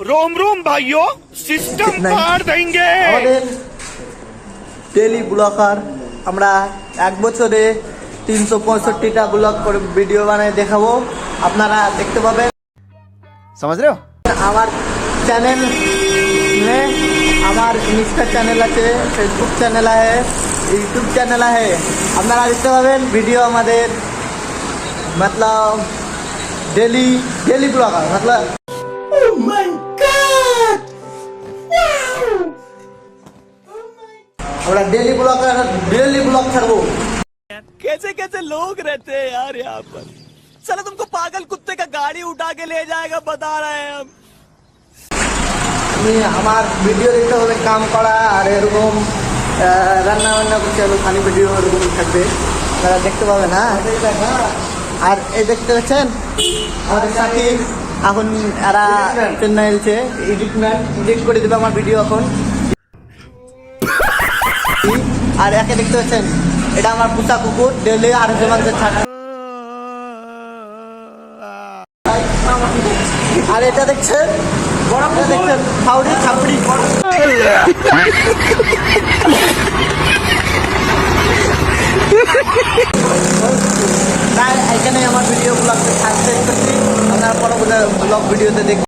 रोम रोम भाइयों, सिस्टम पार देंगे। আমাদের ডেইলি ব্লগার আমরা এক বছরে 365টা ব্লগ করে ভিডিও বানায় দেখাবো, আপনারা দেখতে পাবেন। समझ रहे हो? আমার চ্যানেল আমার ইনস্টা চ্যানেল আছে, ফেসবুক চ্যানেল আছে, ইউটিউব চ্যানেল আছে, আপনারা দেখতে পাবেন ভিডিও আমাদের मतलब डेली ब्लॉगर मतलब oh my god আমরা डेली ब्लॉग ছাড়বো। कैसे कैसे लोग रहते हैं यार यहाँ पर। साला तुमको पागल कुत्ते का गाड़ी उठा के ले जाएगा, बता रहे हैं हम। আমি আমার ভিডিও দেখতে হবে, কাম করা আর এরকম রান্না বান্না করতে হবে, খালি ভিডিও এরকম থাকবে, আপনারা দেখতে পাবেন। হ্যাঁ, আর এই দেখতে পাচ্ছেন আমাদের সাকিব এখন এরা চেন্নাই এলছে, এডিট করে দেবে আমার ভিডিও এখন। আর একে দেখতে পাচ্ছেন এটা আমার পুষা কুকুর, ডেলি 250 মাংসের ছাড়া। আর এটা দেখছেন ফাউডি ছাপড়ি। তাই এখানে আমার ভিডিও ব্লগটা সাবস্ক্রাইব করছি, আপনারা পরবর্তী ব্লগ ভিডিওতে দেখবেন।